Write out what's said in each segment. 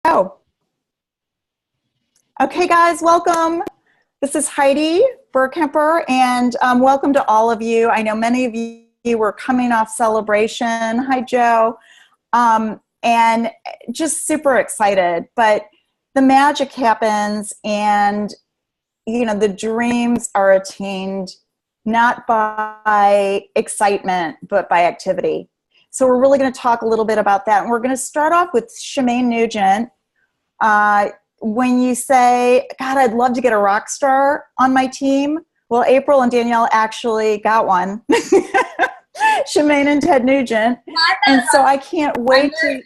Oh, okay, guys, welcome. This is Heidi Burkemper, and welcome to all of you. I know many of you were coming off celebration. Hi, Joe. And just super excited. But the magic happens, and the dreams are attained not by excitement, but by activity. So we're really going to talk a little bit about that. And we're going to start off with Shemaine Nugent. When you say, God, I'd love to get a rock star on my team, well, April and Danielle actually got one. Shemaine and Ted Nugent. And so I can't wait to...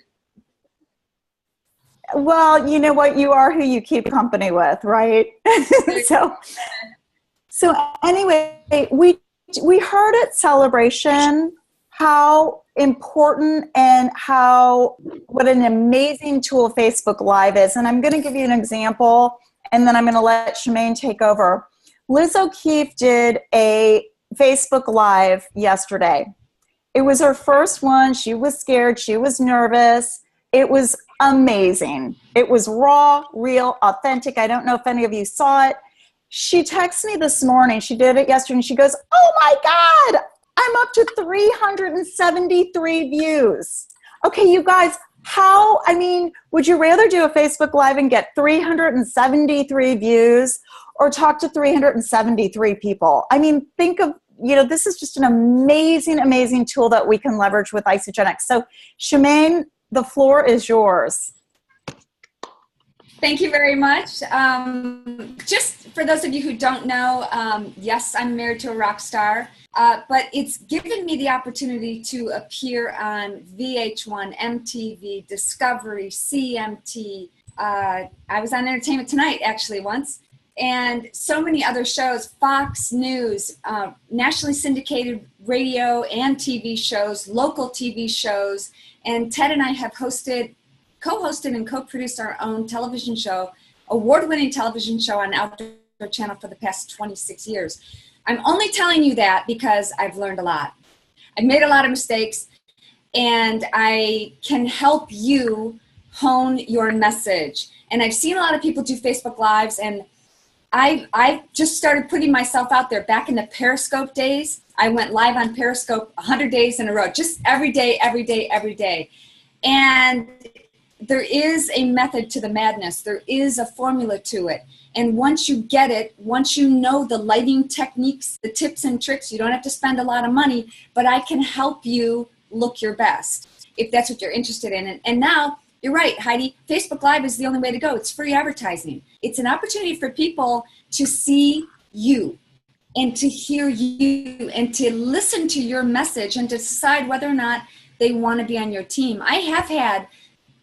Well, you know what? You are who you keep company with, right? So anyway, we heard at Celebration how important and what an amazing tool Facebook Live is. And I'm going to give you an example, and then I'm going to let Shemaine take over. Liz O'Keefe did a Facebook Live yesterday. It was her first one. She was scared. She was nervous. It was amazing. It was raw, real, authentic. I don't know if any of you saw it. She texted me this morning. She did it yesterday, and she goes, oh my God, I'm up to 373 views. Okay, you guys, would you rather do a Facebook Live and get 373 views or talk to 373 people? I mean, think of, this is just an amazing, amazing tool that we can leverage with Isagenix. So, Shemaine, the floor is yours. Thank you very much. Just for those of you who don't know, yes, I'm married to a rock star, but it's given me the opportunity to appear on VH1, MTV, Discovery, CMT. I was on Entertainment Tonight actually once, and so many other shows, Fox News, nationally syndicated radio and TV shows, local TV shows, and Ted and I have co-hosted and co-produced our own television show, award-winning television show on Outdoor Channel for the past 26 years. I'm only telling you that because I've learned a lot. I've made a lot of mistakes, and I can help you hone your message. And I've seen a lot of people do Facebook Lives, and I just started putting myself out there. Back in the Periscope days, I went live on Periscope 100 days in a row, just every day, every day, every day. And there is a method to the madness. There is a formula to it. And once you get it, once you know the lighting techniques, the tips and tricks, you don't have to spend a lot of money, but I can help you look your best if that's what you're interested in. And now, you're right, Heidi, Facebook Live is the only way to go. It's free advertising. It's an opportunity for people to see you and to hear you and to listen to your message and to decide whether or not they want to be on your team. I have had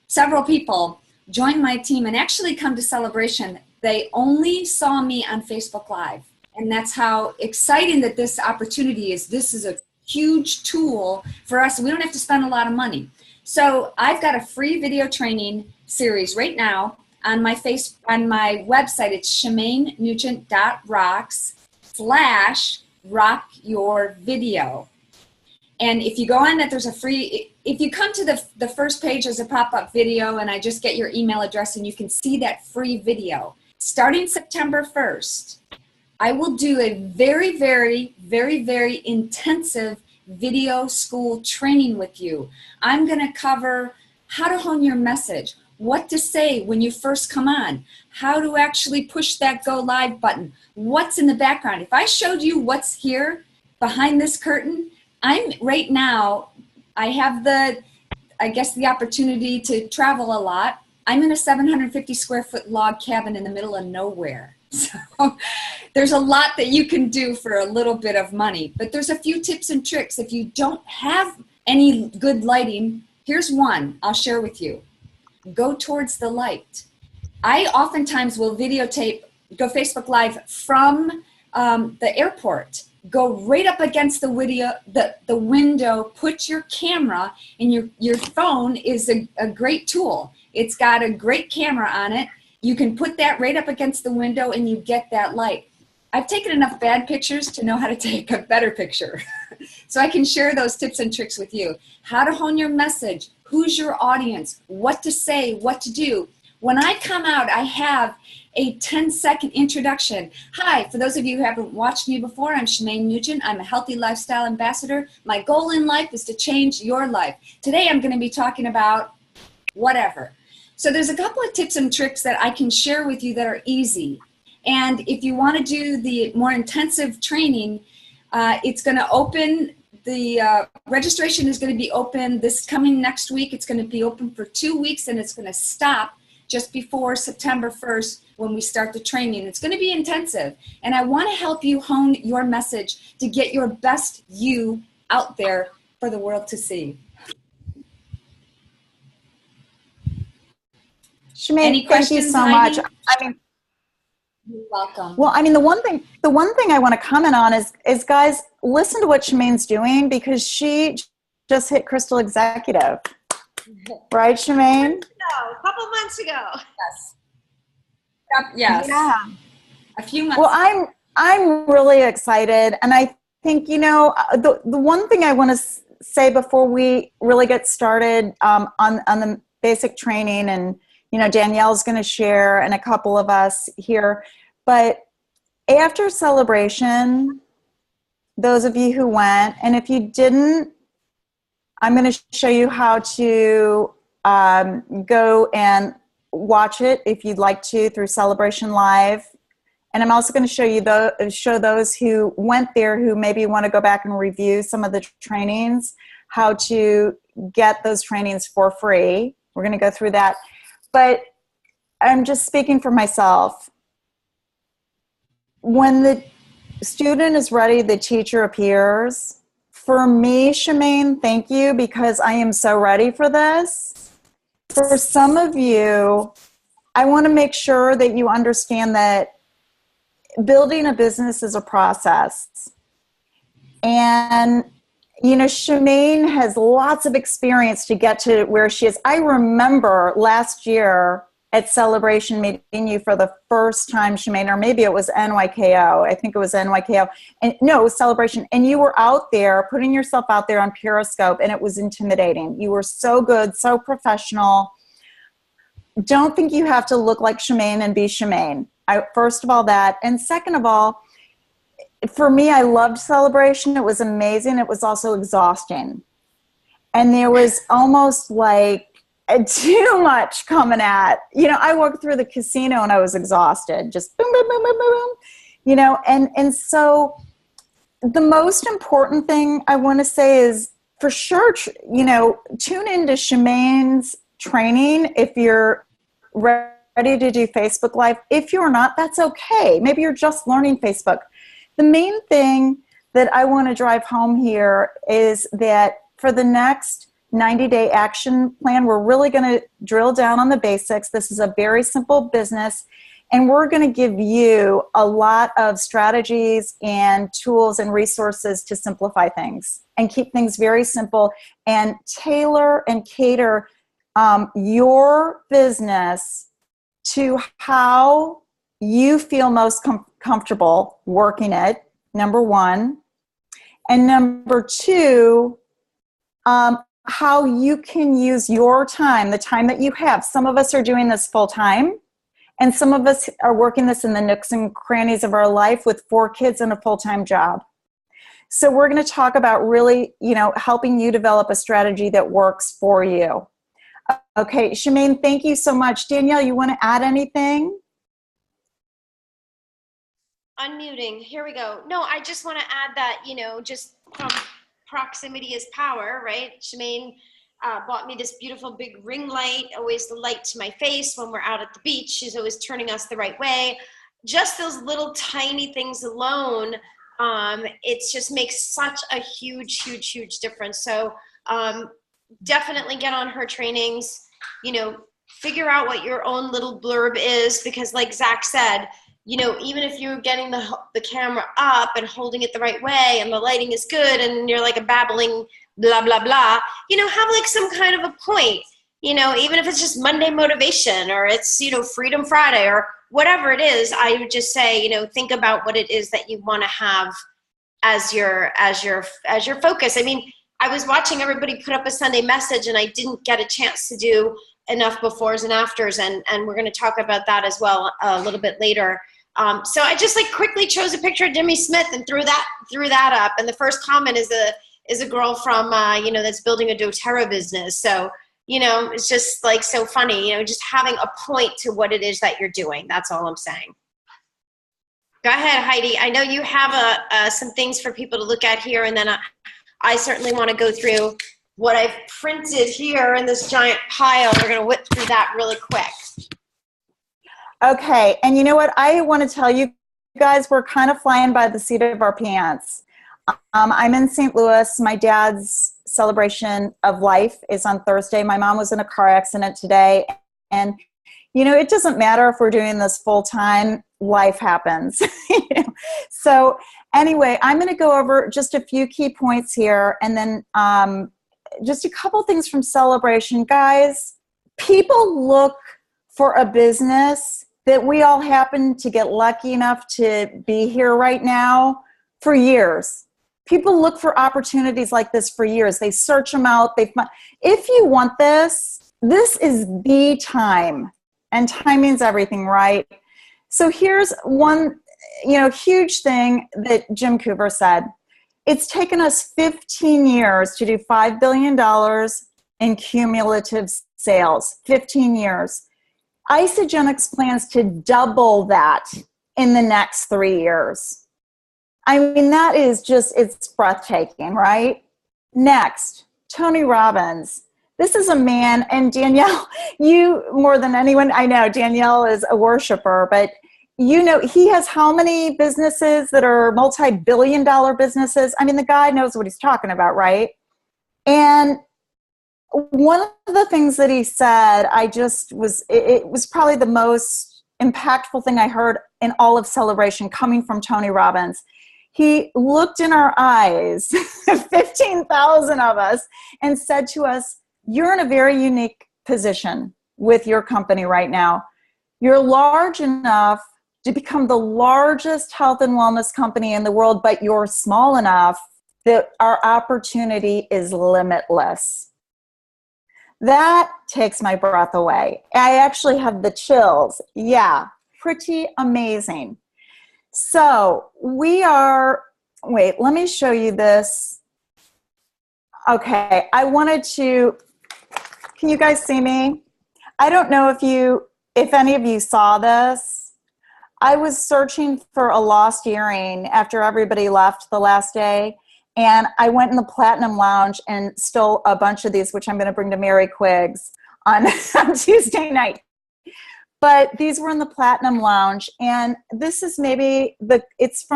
several people join my team and actually come to Celebration. They only saw me on Facebook Live. And that's how exciting that this opportunity is. This is a huge tool for us. We don't have to spend a lot of money. So I've got a free video training series right now on my website. It's ShemaineNugent.rocks/rockyourvideo. And if you go on that, there's a free, if you come to the first page, there's a pop-up video, and I just get your email address and you can see that free video. Starting September 1st, I will do a very, very, very, very intensive video school training with you. I'm going to cover how to hone your message, what to say when you first come on, how to actually push that go live button, what's in the background. If I showed you what's here behind this curtain, right now, I have the opportunity to travel a lot. I'm in a 750 square foot log cabin in the middle of nowhere. So there's a lot that you can do for a little bit of money, but there's a few tips and tricks. If you don't have any good lighting, here's one I'll share with you. Go towards the light. I oftentimes will go Facebook Live from the airport. Go right up against the window, put your camera, and your phone is a great tool. It's got a great camera on it. You can put that right up against the window and you get that light. I've taken enough bad pictures to know how to take a better picture. So I can share those tips and tricks with you. How to hone your message, who's your audience, what to say, what to do. When I come out, I have a 10-second introduction. Hi, for those of you who haven't watched me before, I'm Shemaine Nugent. I'm a healthy lifestyle ambassador. My goal in life is to change your life. Today I'm going to be talking about whatever. So there's a couple of tips and tricks that I can share with you that are easy. And if you want to do the more intensive training, it's going to open, the registration is going to be open this coming next week. It's going to be open for 2 weeks, and it's going to stop just before September 1st when we start the training. It's going to be intensive, and I want to help you hone your message to get your best you out there for the world to see. Shemaine, thank you so much. You're welcome. Well, I mean, the one thing I want to comment on is guys, listen to what Shemaine's doing, because she just hit Crystal Executive. Right, Shemaine? A couple months ago. Yes. Yes. Yeah. A few months. Well, I'm really excited, and I think, you know, the one thing I want to say before we really get started on the basic training, and you know, Danielle's going to share, and a couple of us here, but after celebration, those of you who went, and if you didn't, I'm going to show you how to go and watch it if you'd like to through Celebration Live. And I'm also going to show you show those who went there who maybe want to go back and review some of the trainings, how to get those trainings for free. We're going to go through that. But I'm just speaking for myself. When the student is ready, the teacher appears. For me, Shemaine, thank you, because I am so ready for this. For some of you, I want to make sure that you understand that building a business is a process. And, you know, Shemaine has lots of experience to get to where she is. I remember last year at Celebration meeting you for the first time, Shemaine, or maybe it was NYKO. I think it was NYKO. And no, it was Celebration. And you were out there, putting yourself out there on Periscope, and it was intimidating. You were so good, so professional. Don't think you have to look like Shemaine and be Shemaine. First of all, that. And second of all, for me, I loved Celebration. It was amazing. It was also exhausting. And there was almost like too much coming at, you know, I walked through the casino and I was exhausted, just boom, boom, boom, boom, boom, boom, you know, and so the most important thing I want to say is, for sure, you know, tune into Shemaine's training if you're ready to do Facebook Live. If you're not, that's okay. Maybe you're just learning Facebook. The main thing that I want to drive home here is that for the next 90-day action plan, we're really going to drill down on the basics. This is a very simple business, and we're going to give you a lot of strategies and tools and resources to simplify things and keep things very simple and tailor and cater your business to how you feel most comfortable working it, number one. And number two, how you can use your time, the time that you have. Some of us are doing this full time, and some of us are working this in the nooks and crannies of our life with 4 kids and a full-time job. So we're going to talk about really, you know, helping you develop a strategy that works for you. Okay, Shemaine, thank you so much. Danielle, you want to add anything? Unmuting. Here we go. No, I just want to add that, you know, just from proximity is power, right? Shemaine bought me this beautiful big ring light, always the light to my face when we're out at the beach. She's always turning us the right way. Just those little tiny things alone, it just makes such a huge, huge, huge difference. So definitely get on her trainings, you know, figure out what your own little blurb is, because like Zach said, you know, even if you're getting the camera up and holding it the right way and the lighting is good and you're like a babbling blah, blah, blah, you know, have like some kind of a point, you know, even if it's just Monday motivation or it's, you know, Freedom Friday or whatever it is. I would just say, you know, think about what it is that you want to have as your focus. I mean, I was watching everybody put up a Sunday message and I didn't get a chance to do enough befores and afters, and we're going to talk about that as well a little bit later. So I just like quickly chose a picture of Jimmy Smith and threw that up. And the first comment is a girl from, that's building a doTERRA business. So, it's just like so funny, just having a point to what it is that you're doing. That's all I'm saying. Go ahead, Heidi. I know you have some things for people to look at here, and then I certainly want to go through what I've printed here in this giant pile. We're going to whip through that really quick. Okay, and you know what? I want to tell you guys, we're kind of flying by the seat of our pants. I'm in St. Louis. My dad's celebration of life is on Thursday. My mom was in a car accident today. And, it doesn't matter if we're doing this full time, life happens. So anyway, I'm going to go over just a few key points here, and then just a couple things from Celebration. Guys, people look for a business that we all happen to get lucky enough to be here right now for years. People look for opportunities like this for years. They search them out. If you want this is the time, and timing's everything, right? So here's one, huge thing that Jim Coover said. It's taken us 15 years to do $5 billion in cumulative sales, 15 years. Isagenix plans to double that in the next 3 years. I mean, that is just, it's breathtaking, right? Next, Tony Robbins. This is a man, and Danielle, you more than anyone, I know Danielle is a worshiper, but he has how many businesses that are multi-billion-dollar businesses? I mean, the guy knows what he's talking about, right? And one of the things that he said, it was probably the most impactful thing I heard in all of Celebration coming from Tony Robbins. He looked in our eyes, 15,000 of us, and said to us, you're in a very unique position with your company right now. You're large enough to become the largest health and wellness company in the world, but you're small enough that our opportunity is limitless. That takes my breath away. I actually have the chills. Yeah, pretty amazing. So let me show you this. Okay, can you guys see me? I don't know if any of you saw this. I was searching for a lost earring after everybody left the last day. And I went in the Platinum Lounge and stole a bunch of these, which I'm going to bring to Mary Quiggs on Tuesday night. But these were in the Platinum Lounge, and this is it's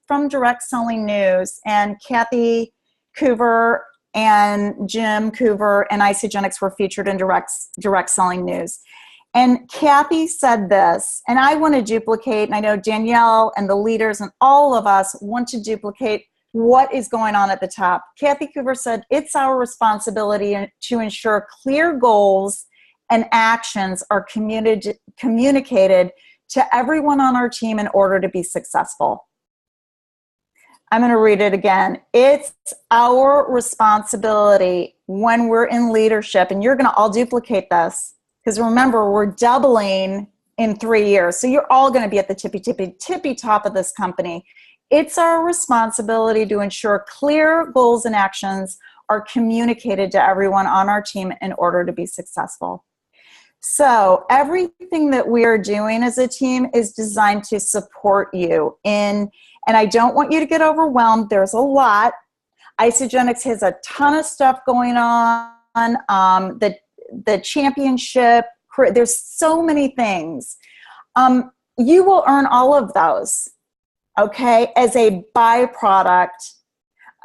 from Direct Selling News, and Kathy Coover and Jim Coover and Isagenix were featured in Direct Selling News. And Kathy said this, and I want to duplicate, and I know Danielle and the leaders and all of us want to duplicate what is going on at the top. Kathy Coover said, it's our responsibility to ensure clear goals and actions are communicated to everyone on our team in order to be successful. I'm going to read it again. It's our responsibility when we're in leadership, and I'll duplicate this, because remember, we're doubling in 3 years. So you're all going to be at the tippy top of this company. It's our responsibility to ensure clear goals and actions are communicated to everyone on our team in order to be successful. So everything that we are doing as a team is designed to support you and I don't want you to get overwhelmed. There's a lot. Isagenix has a ton of stuff going on. The championship, there's so many things. You will earn all of those, okay, as a byproduct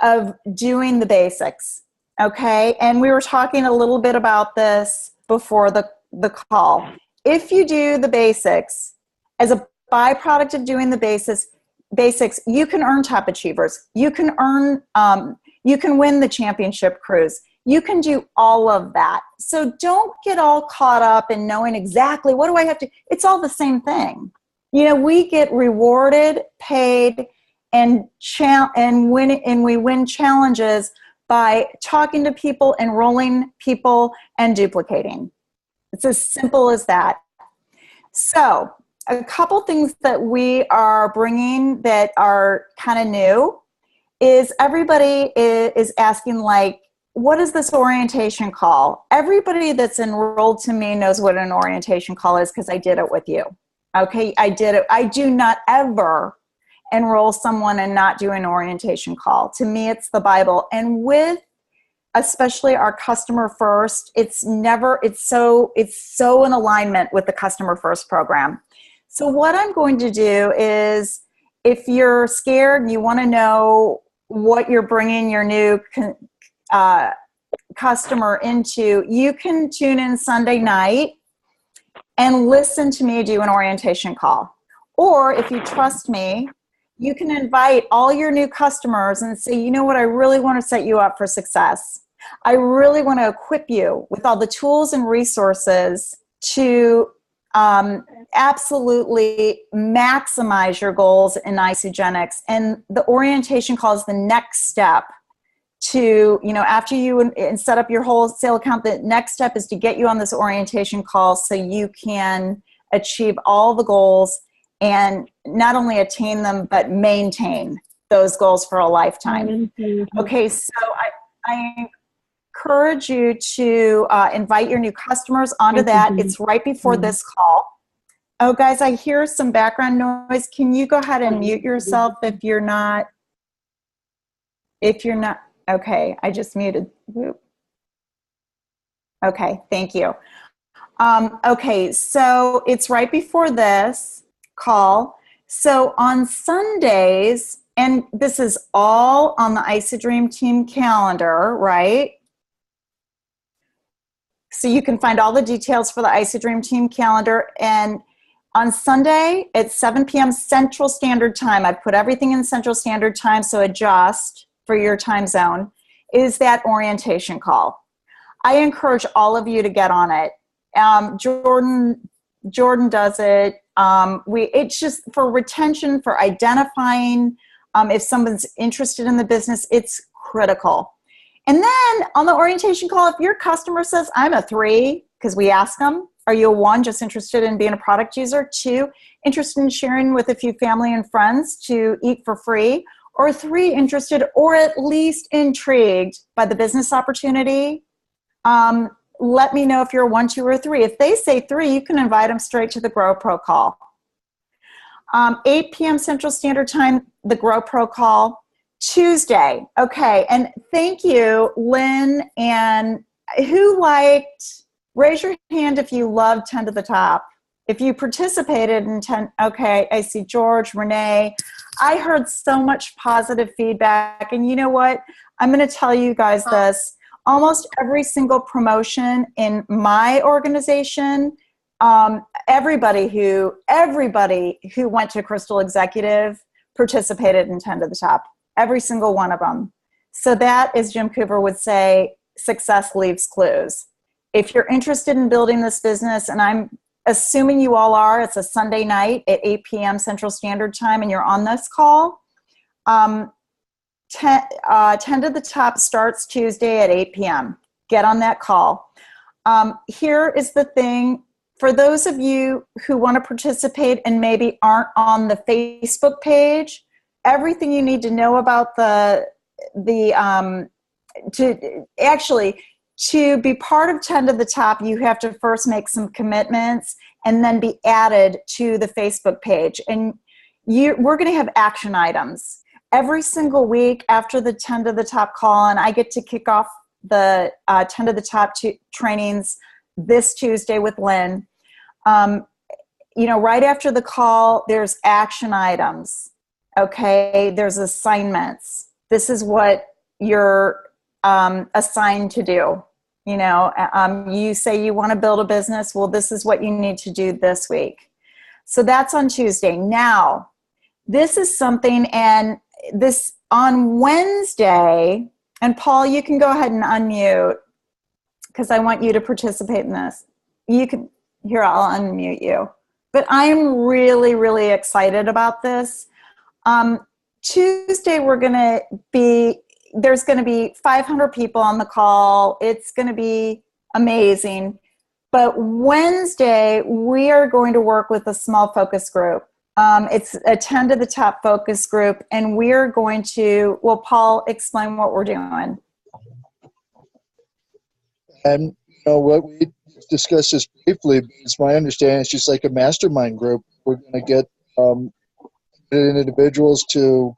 of doing the basics, okay? And we were talking a little bit about this before the call. If you do the basics, as a byproduct of doing the basics, you can earn top achievers. You can win the championship cruise. You can do all of that. So don't get all caught up in knowing exactly what do I have to, it's all the same thing. We get rewarded, paid, and we win challenges by talking to people, enrolling people, and duplicating. It's as simple as that. So a couple things that we are bringing that are kind of new is everybody is asking, like, what is this orientation call? Everybody that's enrolled to me knows what an orientation call is because I did it with you. Okay, I did it. I do not ever enroll someone and not do an orientation call. To me, it's the Bible. And with especially our customer first, it's so in alignment with the customer first program. So what I'm going to do is, if you're scared and you want to know what you're bringing your new customer into, you can tune in Sunday night and listen to me do an orientation call. Or if you trust me, you can invite all your new customers and say, you know what, I really want to set you up for success. I really want to equip you with all the tools and resources to absolutely maximize your goals in Isagenix. And the orientation call is the next step to, after you set up your wholesale account, the next step is to get you on this orientation call so you can achieve all the goals and not only attain them, but maintain those goals for a lifetime. Okay, so I encourage you to invite your new customers onto that. It's right before this call. Oh, guys, I hear some background noise. Can you go ahead and mute yourself if you're not, okay, I just muted. Whoop. Okay, thank you. Okay, so it's right before this call. So on Sundays, and this is all on the IsaDream team calendar, right? So you can find all the details for the IsaDream team calendar. And on Sunday at 7 p.m. Central Standard Time, I've put everything in Central Standard Time, so adjust for your time zone, is that orientation call. I encourage all of you to get on it. Jordan does it. It's just for retention, for identifying if someone's interested in the business, it's critical. And then on the orientation call, if your customer says, I'm a 3, because we ask them, are you a 1, just interested in being a product user? 2, interested in sharing with a few family and friends to eat for free? Or 3, interested or at least intrigued by the business opportunity? Let me know if you're a 1, 2, or 3. If they say 3, you can invite them straight to the Grow Pro call. 8 p.m. Central Standard Time, the Grow Pro call. Tuesday. Okay, and thank you, Lynn, and who liked, raise your hand if you loved 10 to the Top. If you participated in 10, okay, I see George, Renee. I heard so much positive feedback, and you know what? I'm going to tell you guys this. Almost every single promotion in my organization, everybody who went to Crystal Executive participated in 10 to the Top. Every single one of them. So that, as Jim Cooper would say, success leaves clues. If you're interested in building this business, and I'm assuming you all are, it's a Sunday night at 8 p.m. Central Standard Time, and you're on this call, 10 to the Top starts Tuesday at 8 p.m. Get on that call. Here is the thing. For those of you who want to participate and maybe aren't on the Facebook page, everything you need to know about to be part of 10 to the Top, you have to first make some commitments and then be added to the Facebook page. And we're going to have action items every single week after the 10 to the Top call, and I get to kick off the 10 to the Top trainings this Tuesday with Lynn. Right after the call, there's action items. Okay, there's assignments. This is what you're assigned to do. You say you want to build a business. Well, this is what you need to do this week. So that's on Tuesday. Now, this is something, and this on Wednesday, and Paul, you can go ahead and unmute because I want you to participate in this. Here, I'll unmute you. But I'm really, really excited about this. Tuesday, there's going to be 500 people on the call. It's going to be amazing. But Wednesday, we are going to work with a small focus group. It's a 10 to the top focus group, and we're going to, well, Paul, explain what we're doing. And what we discussed this briefly, it's my understanding it's just like a mastermind group. We're going to get individuals to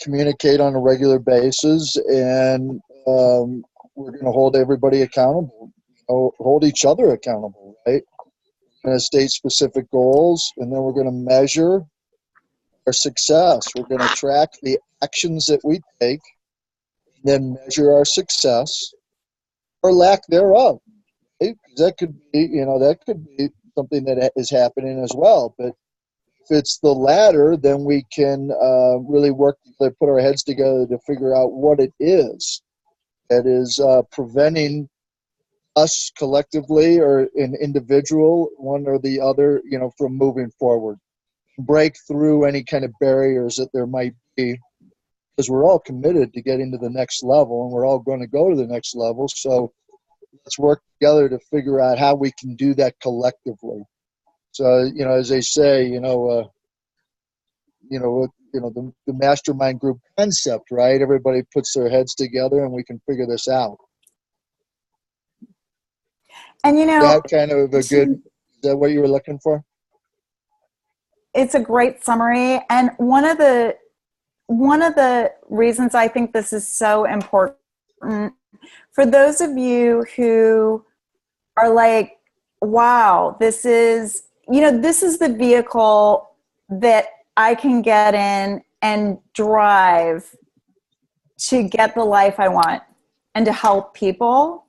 communicate on a regular basis, and we're going to hold everybody accountable, hold each other accountable, right? We're going to state specific goals, and then we're going to measure our success. We're going to track the actions that we take, and then measure our success or lack thereof. Right? That could be something that is happening as well. But if it's the latter, then we can really work together, put our heads together to figure out what it is that is preventing us collectively or an individual, one or the other, from moving forward. Break through any kind of barriers that there might be, because we're all committed to getting to the next level, and we're all going to go to the next level. So let's work together to figure out how we can do that collectively. So, as they say, the mastermind group concept, right? Everybody puts their heads together and we can figure this out. And that kind of is that what you were looking for? It's a great summary. And one of the reasons I think this is so important, for those of you who are like, wow, this is the vehicle that I can get in and drive to get the life I want and to help people.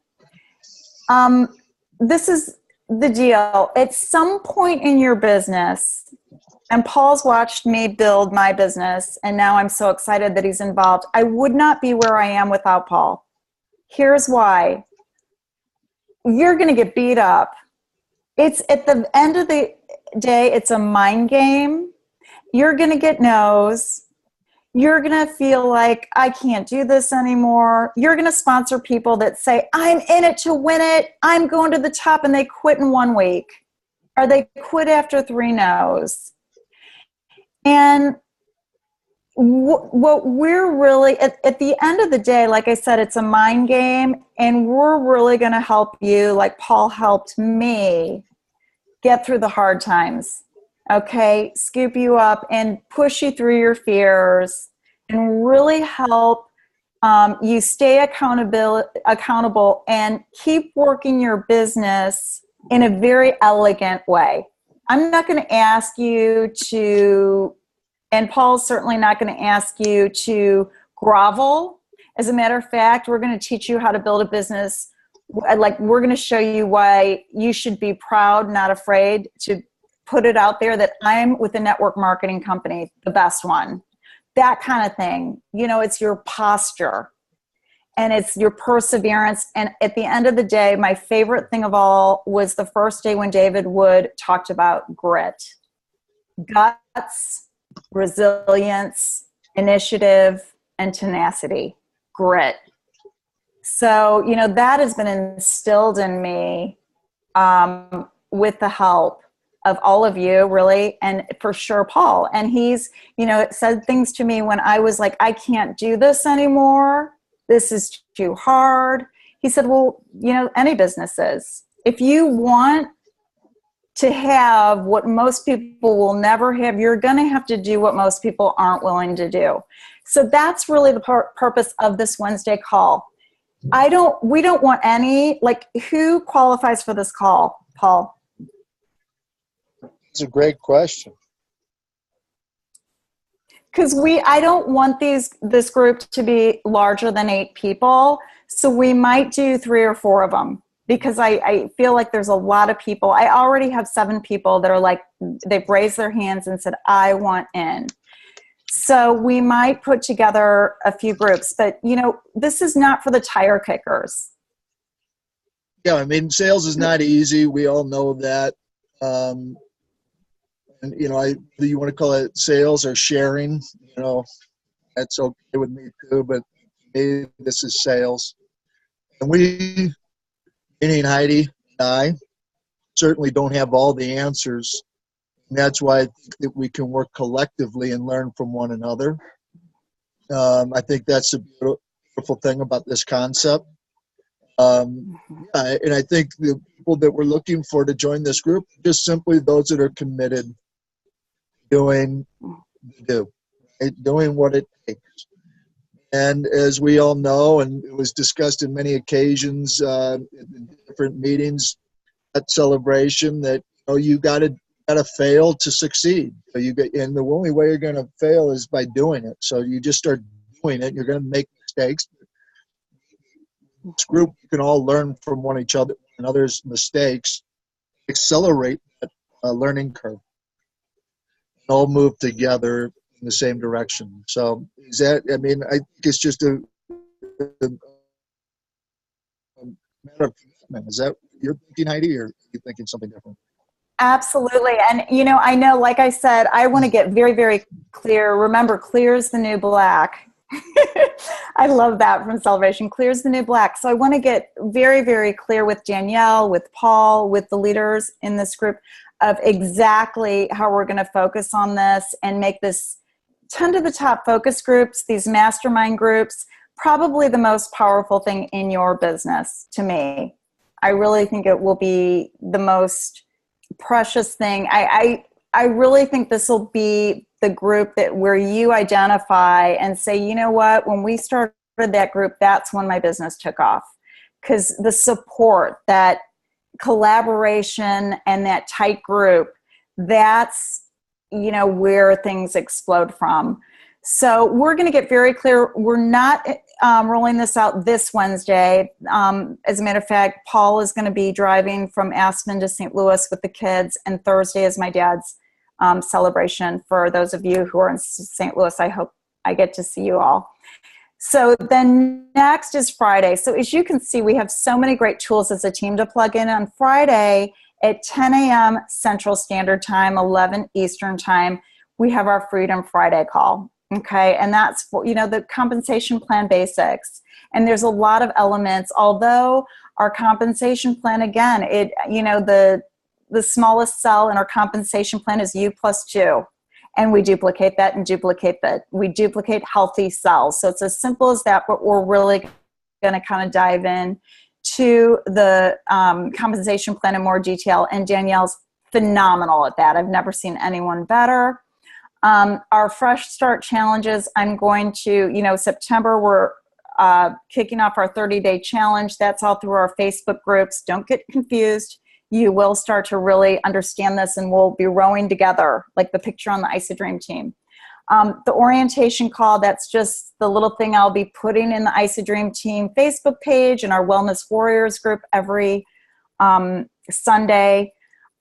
This is the deal. At some point in your business, and Paul's watched me build my business, and now I'm so excited that he's involved. I would not be where I am without Paul. Here's why. You're going to get beat up. It's at the end of the day, it's a mind game. You're going to get no's. You're going to feel like, I can't do this anymore. You're going to sponsor people that say, I'm in it to win it. I'm going to the top, and they quit in 1 week. Or they quit after 3 no's. And what we're really, at the end of the day, like I said, it's a mind game, and we're really going to help you, like Paul helped me, get through the hard times. Okay, scoop you up and push you through your fears and really help you stay accountable and keep working your business in a very elegant way. I'm not going to ask you to, and Paul's certainly not going to ask you to grovel. As a matter of fact, we're going to teach you how to build a business. Like, we're going to show you why you should be proud, not afraid to put it out there that I'm with a network marketing company, the best one. That kind of thing. It's your posture and it's your perseverance. And at the end of the day, my favorite thing of all was the first day when David Wood talked about grit. Guts, resilience, initiative, and tenacity. Grit. So, that has been instilled in me with the help of all of you, really, and for sure Paul. And he's, said things to me when I was like, I can't do this anymore. This is too hard. He said, well, any business is. If you want to have what most people will never have, you're going to have to do what most people aren't willing to do. So that's really the purpose of this Wednesday call. We don't want any, who qualifies for this call, Paul? It's a great question. Because I don't want this group to be larger than 8 people. So we might do 3 or 4 of them, because I feel like there's a lot of people. I already have 7 people that are like, they've raised their hands and said, I want in. So we might put together a few groups, but this is not for the tire kickers. Yeah, sales is not easy. We all know that. And you want to call it sales or sharing, that's okay with me too. But to me, this is sales. And we, meaning Heidi, I certainly don't have all the answers. And that's why I think that we can work collectively and learn from one another. I think that's a beautiful thing about this concept. And I think the people that we're looking for to join this group are just simply those that are committed doing doing what it takes. And as we all know, and it was discussed in many occasions in different meetings at Celebration, that you gotta fail to succeed. So and the only way you're gonna fail is by doing it. So you just start doing it. You're gonna make mistakes. This group, you can all learn from one another's mistakes, accelerate that learning curve, and all move together in the same direction. So I think it's just a matter of commitment. Is that what you're thinking, Heidi, or are you thinking something different? Absolutely. And, I know, like I said, I want to get very, very clear. Remember, clear is the new black. I love that from Celebration. Clear is the new black. So I want to get very, very clear with Danielle, with Paul, with the leaders in this group of exactly how we're going to focus on this and make this 10 to the top focus groups, these mastermind groups, probably the most powerful thing in your business to me. I really think it will be the most precious thing. I really think this will be the group where you identify and say, you know what, when we started that group, that's when my business took off. Because the support, that collaboration, and that tight group, that's, where things explode from. So we're going to get very clear. We're not rolling this out this Wednesday. As a matter of fact, Paul is going to be driving from Aspen to St. Louis with the kids, and Thursday is my dad's celebration. For those of you who are in St. Louis, I hope I get to see you all. So then next is Friday. So as you can see, we have so many great tools as a team to plug in. On Friday at 10 a.m. Central Standard Time, 11 Eastern Time, we have our Freedom Friday call. Okay, and that's for, the compensation plan basics. And there's a lot of elements, although our compensation plan, again, the smallest cell in our compensation plan is U+2. And we duplicate that and duplicate that. We duplicate healthy cells. So it's as simple as that, but we're really going to kind of dive in to the compensation plan in more detail. And Danielle's phenomenal at that. I've never seen anyone better. Our Fresh Start challenges, I'm going to, September, we're kicking off our 30-day challenge. That's all through our Facebook groups. Don't get confused. You will start to really understand this, and we'll be rowing together, like the picture on the IsaDream team. The orientation call, that's just the little thing I'll be putting in the IsaDream team Facebook page and our Wellness Warriors group every Sunday.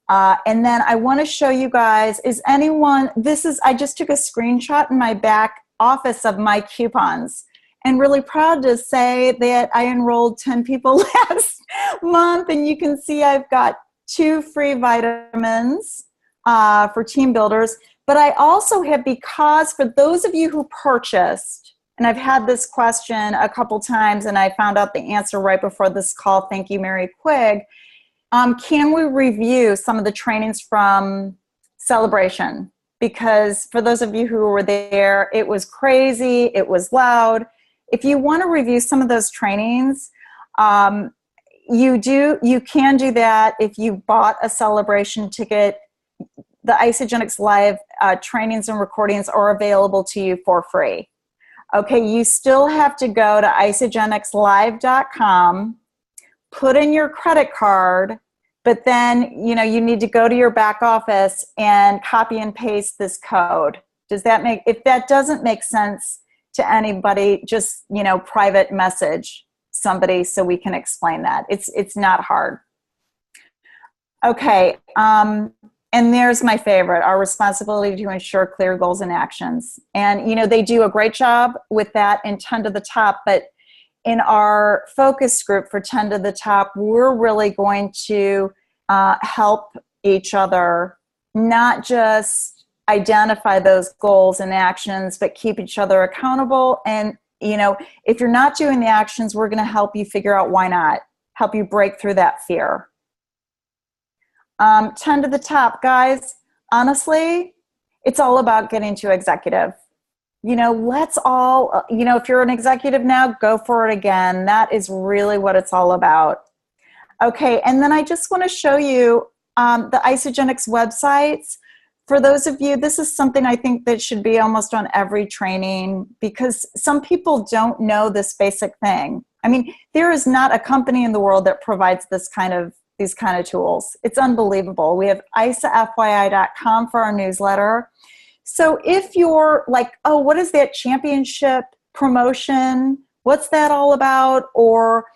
And then I want to show you guys, I just took a screenshot in my back office of my coupons, and really proud to say that I enrolled 10 people last month. And you can see I've got 2 free vitamins for team builders. But I also have, because for those of you who purchased, and I've had this question a couple times and I found out the answer right before this call. Thank you, Mary Quigg. Can we review some of the trainings from Celebration? Because for those of you who were there, it was crazy, it was loud. If you want to review some of those trainings, you can do that if you bought a Celebration ticket. The Isagenix Live trainings and recordings are available to you for free. Okay, you still have to go to isagenixlive.com, put in your credit card, but then, you need to go to your back office and copy and paste this code. If that doesn't make sense to anybody, just, private message somebody so we can explain that. It's not hard. Okay, and there's my favorite, our responsibility to ensure clear goals and actions. And, they do a great job with that in 10 to the top, but in our focus group for 10 to the top, we're really going to help each other, not just identify those goals and actions, but keep each other accountable. And, if you're not doing the actions, we're going to help you figure out why not, help you break through that fear. 10 to the top. Guys, honestly, it's all about getting to executive. Let's all, if you're an executive now, go for it again. That is really what it's all about. Okay, and then I just want to show you the Isagenix websites. For those of you, this is something I think that should be almost on every training, because some people don't know this basic thing. I mean, there is not a company in the world that provides these kind of tools. It's unbelievable. We have isafyi.com for our newsletter. So if you're like, oh, what is that championship promotion? What's that all about? Or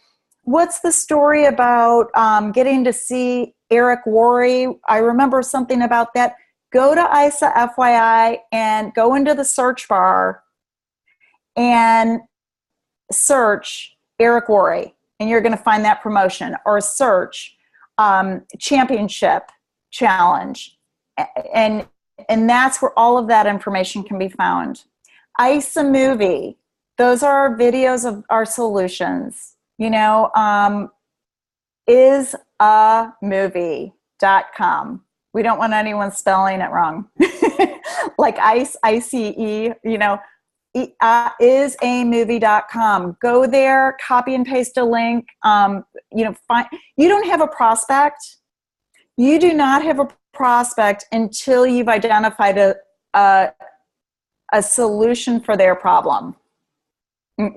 what's the story about getting to see Eric Worre? I remember something about that. Go to ISA FYI and go into the search bar and search Eric Worre, and you're going to find that promotion, or search championship challenge. And that's where all of that information can be found. ISA movie, those are videos of our solutions. isamovie.com. We don't want anyone spelling it wrong. Like ICE, ICE, isamovie.com. Go there, copy and paste a link. You don't have a prospect. You do not have a prospect until you've identified a solution for their problem.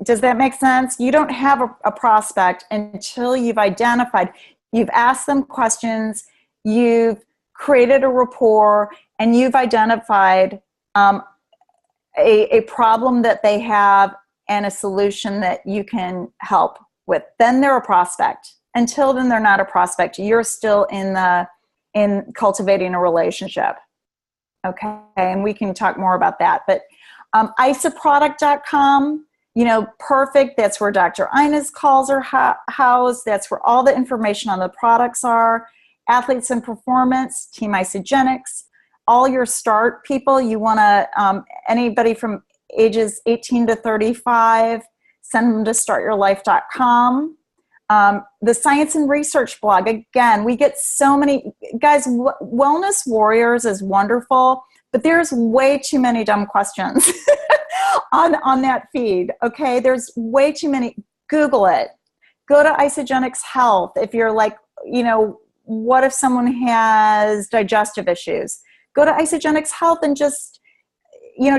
Does that make sense? You don't have a prospect until you've asked them questions, you've created a rapport, and you've identified a problem that they have and a solution that you can help with. Then they're a prospect. Until then, they're not a prospect. You're still in cultivating a relationship. Okay, and we can talk more about that. But isaproduct.com, perfect. That's where Dr. Ina's calls are housed. That's where all the information on the products are. Athletes and Performance, Team Isagenix, all your start people. You want to, anybody from ages 18 to 35, send them to startyourlife.com. The Science and Research blog, again, we get so many, guys, Wellness Warriors is wonderful, but there's way too many dumb questions on that feed, okay? There's way too many. Google it. Go to Isagenix Health if you're like, what if someone has digestive issues? Go to Isagenix Health and just,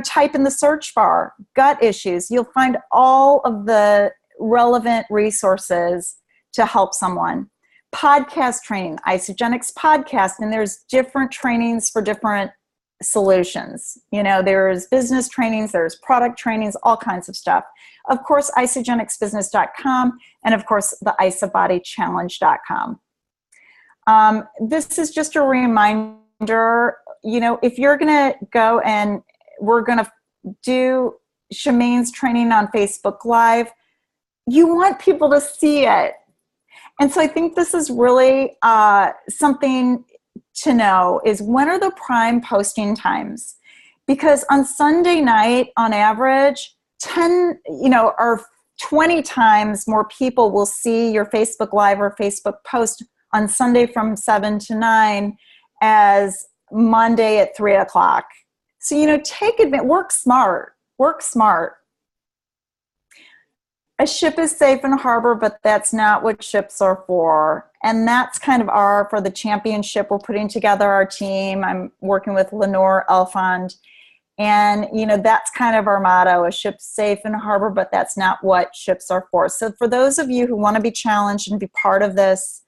type in the search bar, gut issues. You'll find all of the relevant resources to help someone. Podcast training, Isagenix podcast, and there's different trainings for different solutions. There's business trainings, there's product trainings, all kinds of stuff. Of course, isagenixbusiness.com, and of course, the isabodychallenge.com. This is just a reminder, if you're going to go and we're going to do Shemaine's training on Facebook Live, you want people to see it. And so I think this is really something to know is when are the prime posting times? Because on Sunday night, on average, 10, or 20 times more people will see your Facebook Live or Facebook post on Sunday from 7 to 9 as Monday at 3 o'clock. So, take advantage, work smart. A ship is safe in a harbor, but that's not what ships are for. And that's kind of for the championship. We're putting together our team. I'm working with Lenore Elfond. And, that's kind of our motto, a ship's safe in a harbor, but that's not what ships are for. So for those of you who want to be challenged and be part of this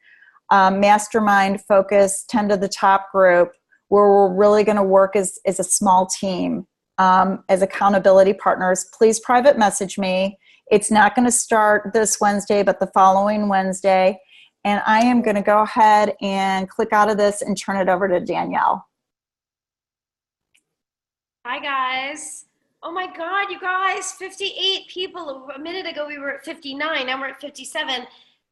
mastermind focus 10 to the top group, where we're really going to work as a small team, as accountability partners, please private message me. It's not going to start this Wednesday, but the following Wednesday. And I am going to go ahead and click out of this and turn it over to Danielle. Hi, guys. Oh my God, you guys, 58 people. A minute ago, we were at 59. Now we're at 57.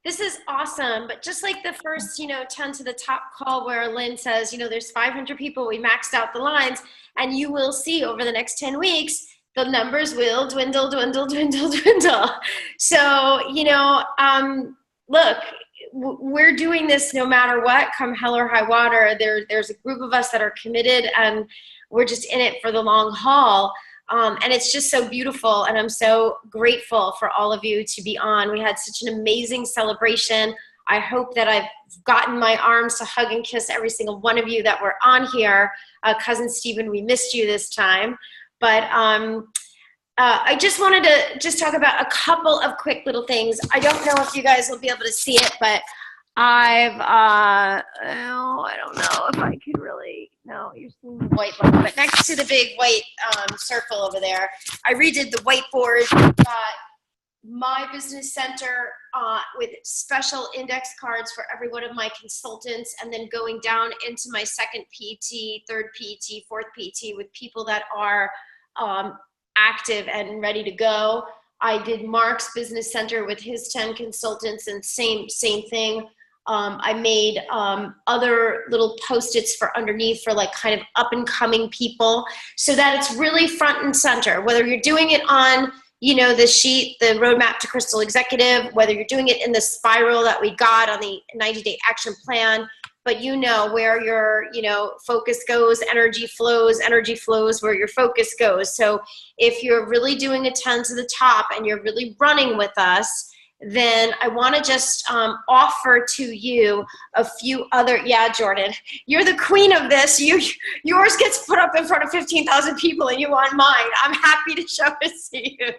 This is awesome. But just like the first, 10 to the top call where Lynn says, there's 500 people, we maxed out the lines, and you will see over the next 10 weeks, the numbers will dwindle. So, look, we're doing this no matter what, come hell or high water. There's a group of us that are committed, and we're just in it for the long haul. And it's just so beautiful, and I'm so grateful for all of you to be on. We had such an amazing celebration. I hope that I've gotten my arms to hug and kiss every single one of you that were on here. Cousin Stephen, we missed you this time. But I just wanted to just talk about a couple of quick little things. I don't know if you guys will be able to see it, but I don't know if I could really, no, you're seeing the white one, but next to the big white circle over there, I redid the whiteboard. My business center with special index cards for every one of my consultants, and then going down into my second PT, third PT, fourth PT with people that are active and ready to go. I did Mark's business center with his 10 consultants, and same thing. I made other little Post-its for underneath for like kind of up and coming people, so that it's really front and center, whether you're doing it on, you know, the sheet, the Roadmap to Crystal Executive, whether you're doing it in the spiral that we got on the 90-day action plan, but you know where your, you know, focus goes, energy flows where your focus goes. So if you're really doing a 10 to the top and you're really running with us, then I want to just offer to you a few other, yeah, Jordan, you're the queen of this. Yours gets put up in front of 15,000 people and you want mine. I'm happy to show it to you.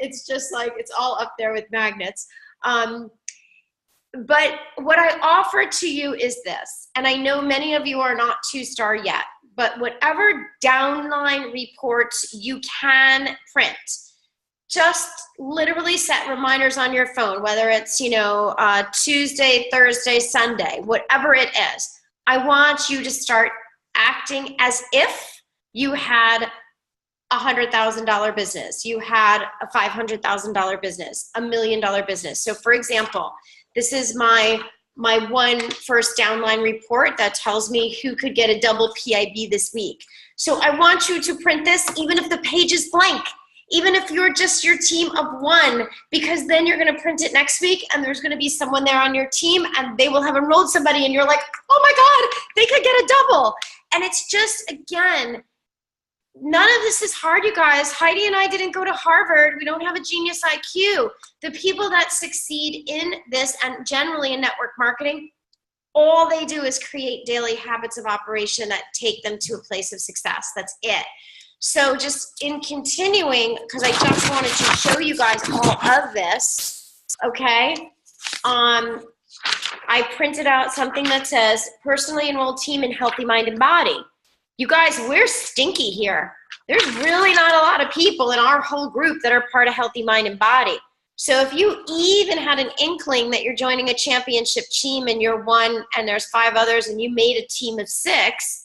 It's just like, it's all up there with magnets. But what I offer to you is this, and I know many of you are not 2-star yet, but whatever downline reports you can print, just literally set reminders on your phone, whether it's, you know, Tuesday, Thursday, Sunday, whatever it is. I want you to start acting as if you had a $100,000 business, you had a $500,000 business, $1 million business. So for example, this is my one first downline report that tells me who could get a double PIB this week. So I want you to print this even if the page is blank, even if you're just your team of one, because then you're going to print it next week and there's going to be someone there on your team and they will have enrolled somebody and you're like, oh my God, they could get a double. And it's just, again, none of this is hard, you guys. Heidi and I didn't go to Harvard. We don't have a genius IQ. The people that succeed in this and generally in network marketing, all they do is create daily habits of operation that take them to a place of success. That's it. So just in continuing, because I just wanted to show you guys all of this, okay? I printed out something that says, personally enrolled team in healthy mind and body. You guys, we're stinky here. There's really not a lot of people in our whole group that are part of Healthy Mind and Body. So if you even had an inkling that you're joining a championship team and you're one and there's 5 others and you made a team of 6,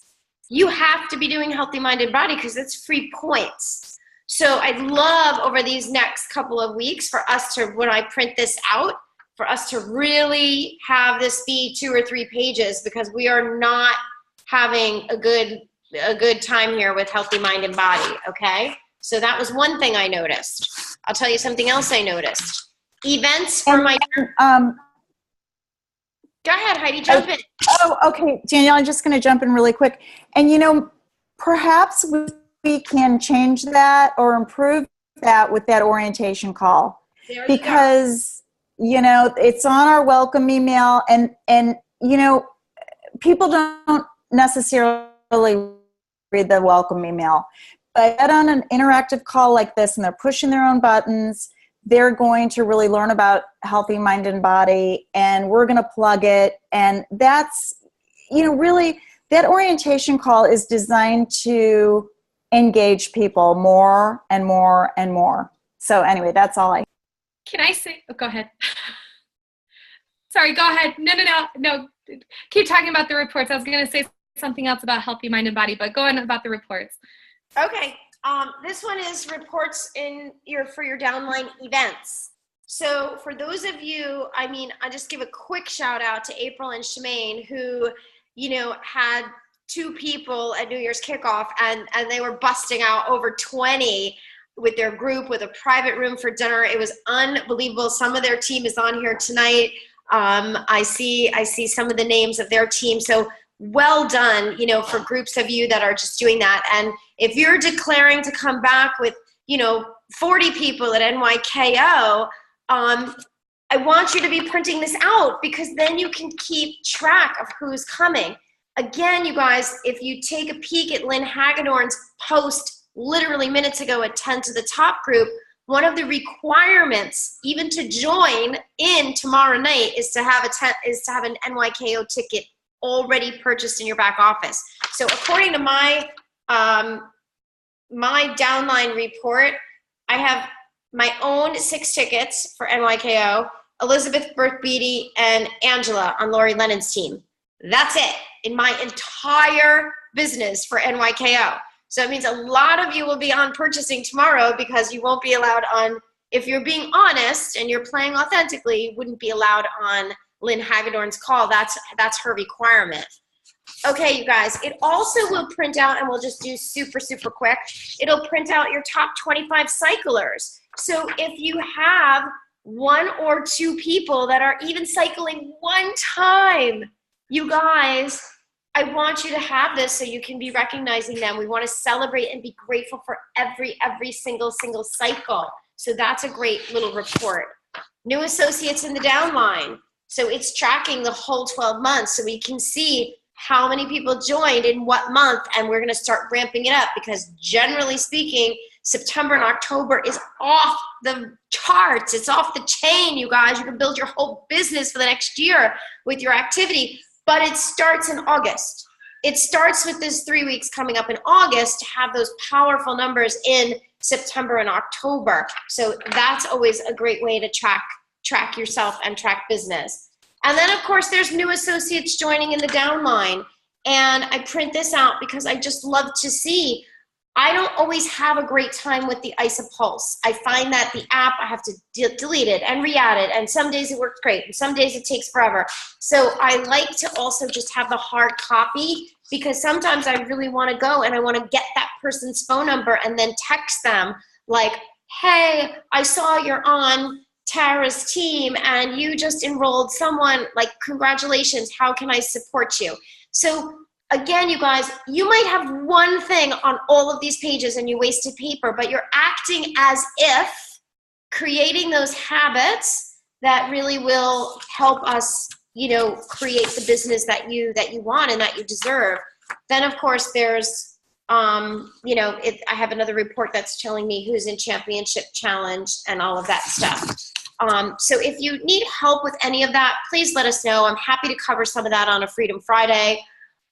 you have to be doing Healthy Mind and Body because it's free points. So I'd love over these next couple of weeks for us to, when I print this out, for us to really have this be 2 or 3 pages, because we are not having a good time here with Healthy Mind and Body, okay? So that was one thing I noticed. I'll tell you something else I noticed. Events for my... Go ahead, Heidi, jump in. Oh, okay, Danielle, I'm just going to jump in really quick. And, you know, perhaps we can change that or improve that with that orientation call. Because, you know, it's on our welcome email, and you know, people don't necessarily read the welcome email. But get on an interactive call like this and they're pushing their own buttons, they're going to really learn about Healthy Mind and Body, and we're going to plug it. And that's, you know, really that orientation call is designed to engage people more and more and more. So anyway, that's all I. Can I say, oh, go ahead. Sorry, go ahead. No. Keep talking about the reports. I was going to say something else about Healthy Mind and Body, but go on about the reports. Okay. This one is reports for your downline events. So for those of you, I mean, I just give a quick shout out to April and Shemaine, who, you know, had 2 people at New Year's kickoff and they were busting out over 20 with their group with a private room for dinner. It was unbelievable. Some of their team is on here tonight. I see some of the names of their team. So well done, you know, for groups of you that are just doing that. And if you're declaring to come back with, you know, 40 people at NYKO, I want you to be printing this out, because then you can keep track of who's coming. Again, you guys, if you take a peek at Lynn Hagedorn's post literally minutes ago at 10 to the top group, one of the requirements even to join in tomorrow night is to have an NYKO ticket already purchased in your back office. So according to my my downline report, I have my own 6 tickets for NYKO, Elizabeth Burke Beatty, and Angela on Lori Lennon's team. That's it in my entire business for NYKO. So it means a lot of you will be on purchasing tomorrow, because you won't be allowed on, if you're being honest and you're playing authentically, you wouldn't be allowed on Lynn Hagedorn's call. That's her requirement. Okay, you guys, it also will print out, and we'll just do super, super quick. It'll print out your top 25 cyclers. So if you have 1 or 2 people that are even cycling 1 time, you guys, I want you to have this so you can be recognizing them. We want to celebrate and be grateful for every single cycle. So that's a great little report. New associates in the downline. So it's tracking the whole 12 months, so we can see how many people joined in what month, and we're going to start ramping it up, because generally speaking, September and October is off the charts. It's off the chain, you guys. You can build your whole business for the next year with your activity, but it starts in August. It starts with this 3 weeks coming up in August to have those powerful numbers in September and October. So that's always a great way to track yourself and track business. And then, of course, there's new associates joining in the downline. And I print this out because I just love to see. I don't always have a great time with the IsaPulse. I find that the app, I have to delete it and re-add it. And some days it works great, and some days it takes forever. So I like to also just have the hard copy, because sometimes I really want to go and I want to get that person's phone number and then text them like, hey, I saw you're on Tara's team and you just enrolled someone, like, congratulations, how can I support you? So again, you guys, you might have one thing on all of these pages and you wasted paper, but you're acting as if, creating those habits that really will help us, you know, create the business that you want and that you deserve. Then of course there's you know, I have another report that's telling me who's in championship challenge and all of that stuff. So if you need help with any of that, please let us know. I'm happy to cover some of that on a Freedom Friday.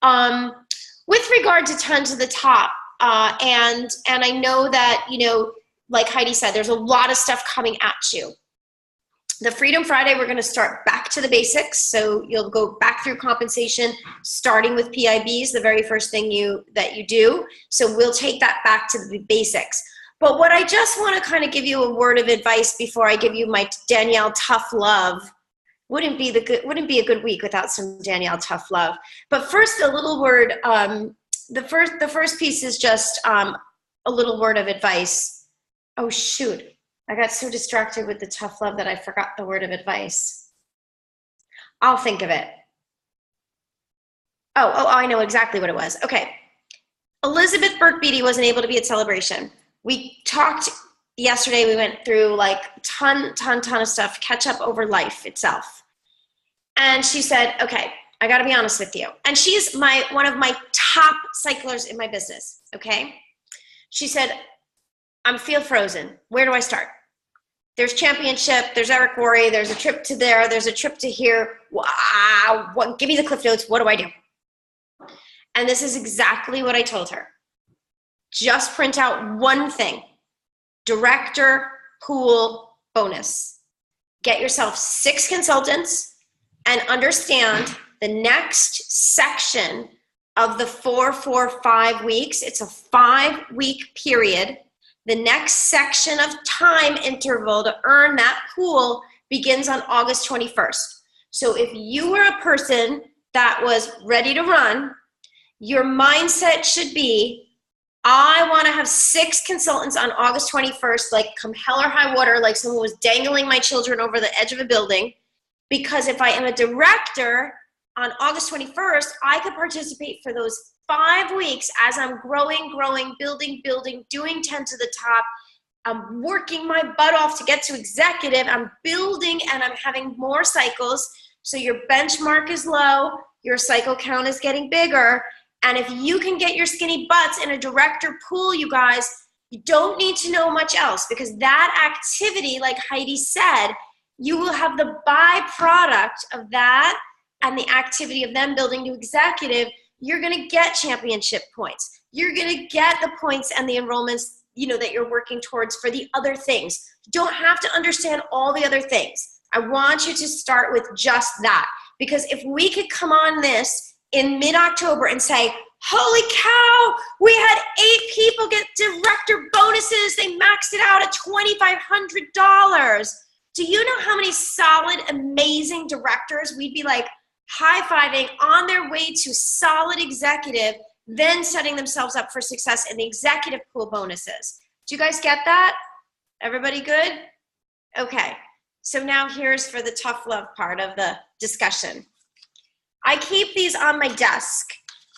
With regard to 10 to the top, and I know that, you know, like Heidi said, there's a lot of stuff coming at you. The Freedom Friday, we're going to start back to the basics. So you'll go back through compensation, starting with PIBs, the very first thing that you do. So we'll take that back to the basics. But what I just want to kind of give you a word of advice before I give you my Danielle Tough Love. Wouldn't be a good week without some Danielle Tough Love. But first, a little word. The first piece is just a little word of advice. Oh shoot! I got so distracted with the tough love that I forgot the word of advice. I'll think of it. Oh, I know exactly what it was. Okay. Elizabeth Burke Beatty wasn't able to be at Celebration. We talked yesterday, we went through like ton of stuff, catch up over life itself. And she said, okay, I gotta be honest with you. And she's one of my top cyclers in my business, okay? She said, I feel frozen. Where do I start? There's championship, there's Eric Worre, there's a trip to there, there's a trip to here. Wow, give me the cliff notes, what do I do? And this is exactly what I told her. Just print out one thing, director pool bonus. Get yourself 6 consultants and understand the next section of the 4-4-5 weeks. It's a 5-week period. The next section of time interval to earn that pool begins on August 21st. So if you were a person that was ready to run, your mindset should be, I want to have 6 consultants on August 21st, like come hell or high water, like someone was dangling my children over the edge of a building. because if I am a director on August 21st, I could participate for those 5 weeks as I'm growing, building, doing 10 to the top. I'm working my butt off to get to executive. I'm building and I'm having more cycles. So your benchmark is low, your cycle count is getting bigger. And if you can get your skinny butts in a director pool, you guys, you don't need to know much else, because that activity, like Heidi said, you will have the byproduct of that and the activity of them building to executive. You're going to get championship points. You're going to get the points and the enrollments, you know, that you're working towards for the other things. You don't have to understand all the other things. I want you to start with just that, because if we could come on this in mid-October and say, holy cow, we had 8 people get director bonuses. They maxed it out at $2,500. Do you know how many solid, amazing directors we'd be like high-fiving on their way to solid executive, then setting themselves up for success in the executive pool bonuses? Do you guys get that? Everybody good? Okay. So now here's for the tough love part of the discussion. I keep these on my desk.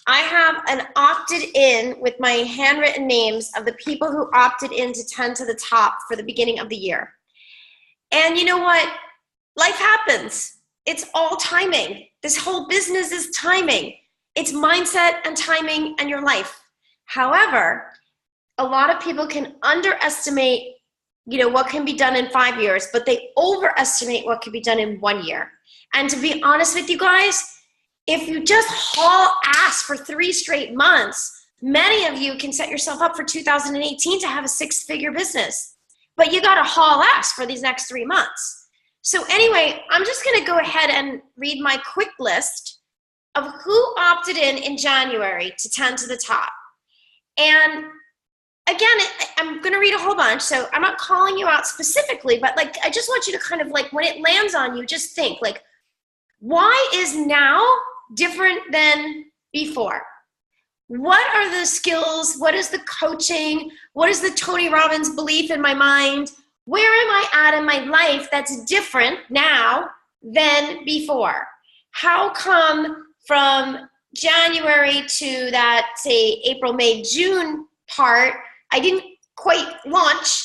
I have an opted in with my handwritten names of the people who opted in to 10 to the top for the beginning of the year. And you know what? Life happens. It's all timing. This whole business is timing. It's mindset and timing and your life. However, a lot of people can underestimate, you know, what can be done in 5 years, but they overestimate what can be done in 1 year. And to be honest with you guys, if you just haul ass for 3 straight months, many of you can set yourself up for 2018 to have a 6-figure business. But you got to haul ass for these next 3 months. So anyway, I'm just going to go ahead and read my quick list of who opted in January to 10 to the top. And again, I'm going to read a whole bunch, so I'm not calling you out specifically, but like, I just want you to kind of like, when it lands on you, just think like, why is now different than before? What are the skills? What is the coaching? What is the Tony Robbins belief in my mind? Where am I at in my life that's different now than before? How come from January to that, say, April, May, June part, I didn't quite launch,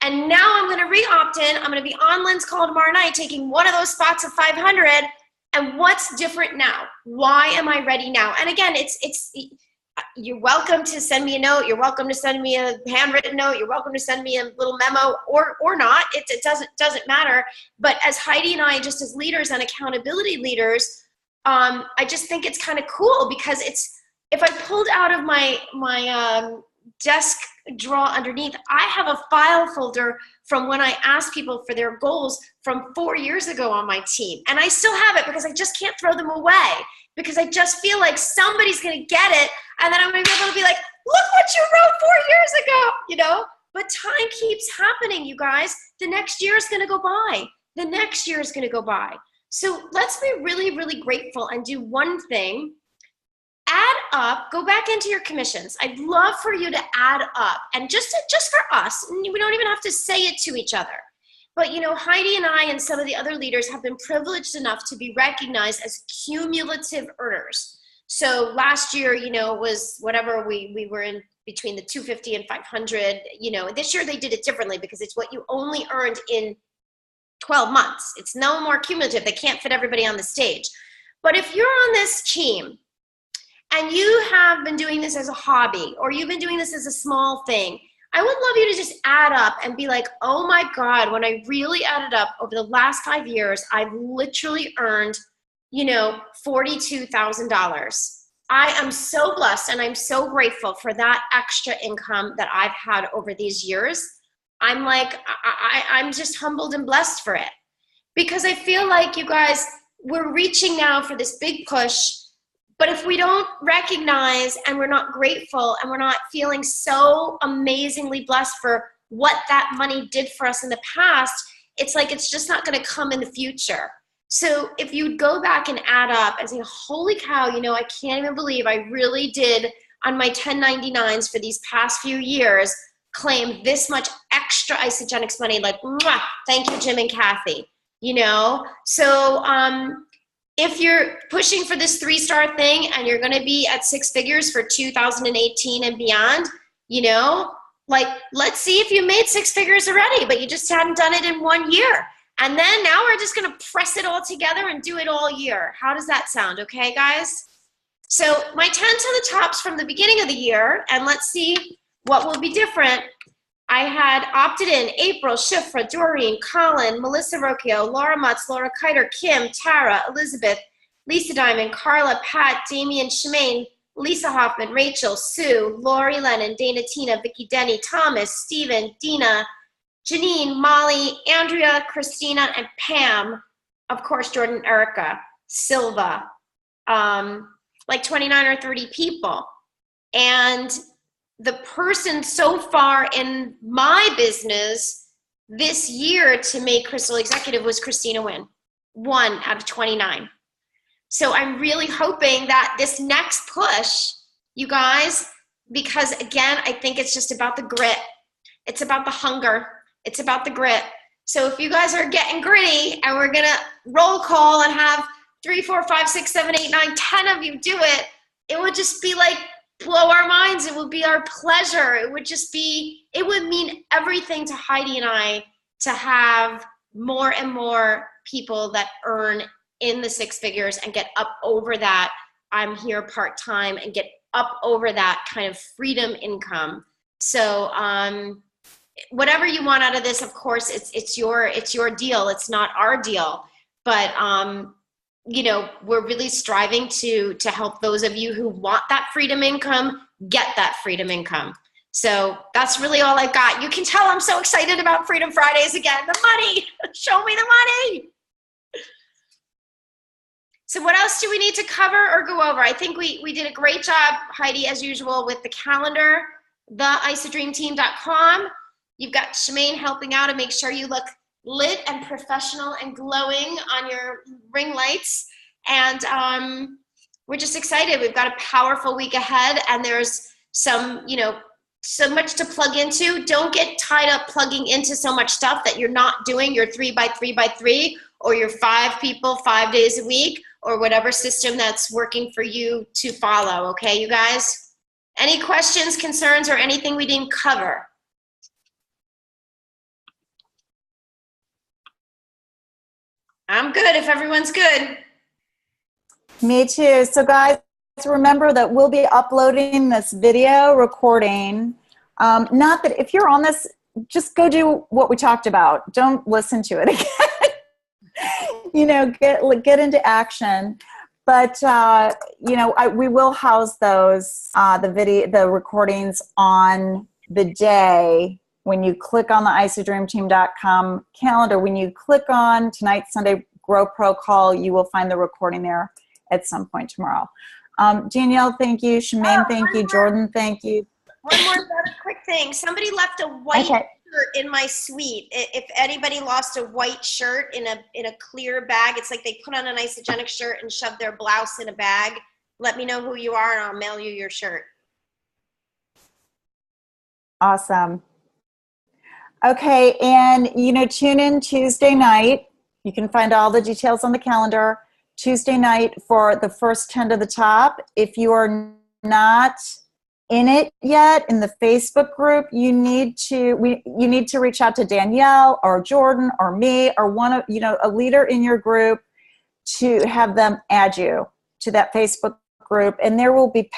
and now I'm going to re-opt in. I'm going to be on Lynn's call tomorrow night, taking one of those spots of 500. And what's different now? Why am I ready now? And again, you're welcome to send me a note. You're welcome to send me a handwritten note. You're welcome to send me a little memo or not. It doesn't matter. But as Heidi and I, just as leaders and accountability leaders, I just think it's kind of cool, because if I pulled out of my desk drawer underneath, I have a file folder from when I asked people for their goals from 4 years ago on my team. And I still have it because I just can't throw them away, because I just feel like somebody's going to get it. And then I'm going to be able to be like, look what you wrote 4 years ago, you know? But time keeps happening, you guys. The next year is going to go by. The next year is going to go by. So let's be really, really grateful and do one thing. Add up, go back into your commissions. I'd love for you to add up, and just for us, and we don't even have to say it to each other. But you know, Heidi and I and some of the other leaders have been privileged enough to be recognized as cumulative earners. So last year, you know, was whatever we were in between the 250 and 500, you know, and this year they did it differently because it's what you only earned in 12 months. It's no more cumulative. They can't fit everybody on the stage. But if you're on this team and you have been doing this as a hobby, or you've been doing this as a small thing, I would love you to just add up and be like, oh my God, when I really added up over the last 5 years, I've literally earned, you know, $42,000. I am so blessed and I'm so grateful for that extra income that I've had over these years. I'm like, I'm just humbled and blessed for it, because I feel like, you guys, we're reaching now for this big push. But if we don't recognize and we're not grateful and we're not feeling so amazingly blessed for what that money did for us in the past, it's like it's just not going to come in the future. So if you go back and add up and say, holy cow, you know, I can't even believe I really did on my 1099s for these past few years claim this much extra Isagenix money, like, mwah, thank you, Jim and Kathy. you know? So if you're pushing for this 3-star thing and you're gonna be at 6 figures for 2018 and beyond, you know, like, let's see if you made 6 figures already, but you just hadn't done it in 1 year. And then now we're just gonna press it all together and do it all year. How does that sound, okay, guys? So my 10 to the tops from the beginning of the year, and let's see what will be different. I had opted in April, Shifra, Doreen, Colin, Melissa Rocchio, Laura Mutz, Laura Kiter, Kim, Tara, Elizabeth, Lisa Diamond, Carla, Pat, Damian, Shemaine, Lisa Hoffman, Rachel, Sue, Lori Lennon, Dana, Tina, Vicky Denny, Thomas, Stephen, Dina, Janine, Molly, Andrea, Christina, and Pam. Of course, Jordan, Erica, Silva, like 29 or 30 people. And the person so far in my business this year to make Crystal Executive was Christina Wynn, 1 out of 29. So I'm really hoping that this next push, you guys, because again, I think it's just about the grit. It's about the hunger. It's about the grit. So if you guys are getting gritty and we're gonna roll call and have 3, 4, 5, 6, 7, 8, 9, 10 of you do it, it would just be like, blow our minds. It would be our pleasure. It would just be, it would mean everything to Heidi and I to have more and more people that earn in the 6 figures and get up over that I'm here part-time and get up over that kind of freedom income. So whatever you want out of this, of course, it's your deal. It's not our deal. But you know, we're really striving to help those of you who want that freedom income get that freedom income. So that's really all I've got. You can tell I'm so excited about Freedom Fridays again. The money, show me the money. So what else do we need to cover or go over? I think we did a great job, Heidi, as usual, with the calendar, theisodreamteam.com. You've got Shemaine helping out to make sure you look lit and professional and glowing on your ring lights. And we're just excited. We've got a powerful week ahead, and there's some, you know, so much to plug into. Don't get tied up plugging into so much stuff that you're not doing your 3x3x3 or your 5 people 5 days a week or whatever system that's working for you to follow. Okay, you guys? Any questions, concerns, or anything we didn't cover? I'm good if everyone's good. Me too. So guys, remember that we'll be uploading this video recording. Not that if you're on this, just go do what we talked about. Don't listen to it again. You know, get into action. But you know, we will house those the recordings on the day. When you click on the isodreamteam.com calendar, when you click on tonight's Sunday Grow Pro call, you will find the recording there at some point tomorrow. Danielle, thank you. Shemaine, thank you. Jordan, thank you. One more quick thing. Somebody left a white shirt in my suite. If anybody lost a white shirt in a clear bag, it's like they put on an Isogenic shirt and shoved their blouse in a bag. Let me know who you are and I'll mail you your shirt. Awesome. Okay, and you know, tune in Tuesday night. You can find all the details on the calendar. Tuesday night for the first 10 to the top. If you are not in it yet in the Facebook group, you need to reach out to Danielle or Jordan or me or one of, you know, a leader in your group to have them add you to that Facebook group. And there will be,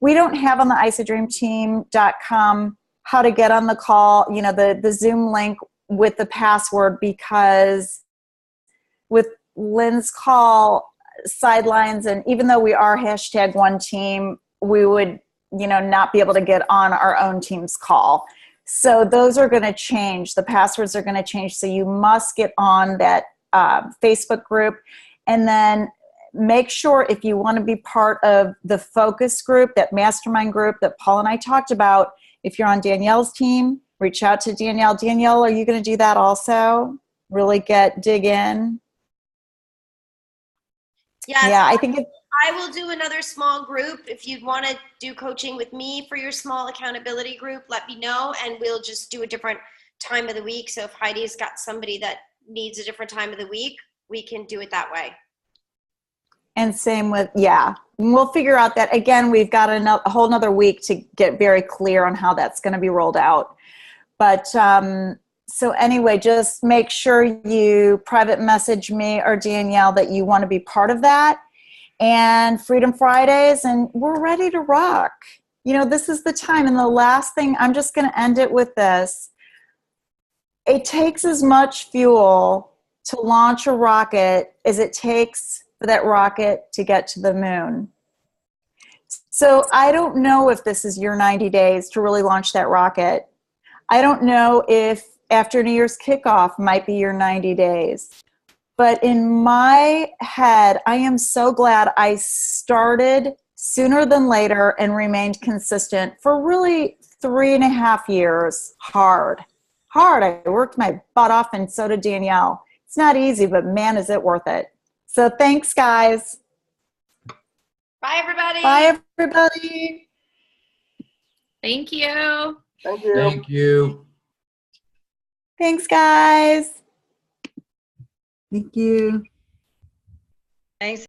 we don't have on the isodreamteam.com how to get on the call, you know, the Zoom link with the password, because with Lynn's call sidelines, and even though we are #1team, we would, you know, not be able to get on our own team's call. So those are going to change. The passwords are going to change. So you must get on that Facebook group. And then make sure, if you want to be part of the focus group, that mastermind group that Paul and I talked about, if you're on Danielle's team, reach out to Danielle. Danielle, are you going to do that also? Really dig in? Yes, yeah, I think I will do another small group. If you'd want to do coaching with me for your small accountability group, let me know, and we'll just do a different time of the week. So if Heidi's got somebody that needs a different time of the week, we can do it that way. And same with, yeah, we'll figure out that. Again, we've got a whole nother week to get very clear on how that's going to be rolled out. But so anyway, just make sure you private message me or Danielle that you want to be part of that. And Freedom Fridays, and we're ready to rock. You know, this is the time. And the last thing, I'm just going to end it with this. It takes as much fuel to launch a rocket as it takes for that rocket to get to the moon. So I don't know if this is your 90 days to really launch that rocket. I don't know if after New Year's kickoff might be your 90 days. But in my head, I am so glad I started sooner than later and remained consistent for really 3.5 years. Hard. I worked my butt off, and so did Danielle. It's not easy, but man, is it worth it. So thanks, guys. Bye, everybody. Bye, everybody. Thank you. Thank you. Thank you. Thanks, guys. Thank you. Thanks.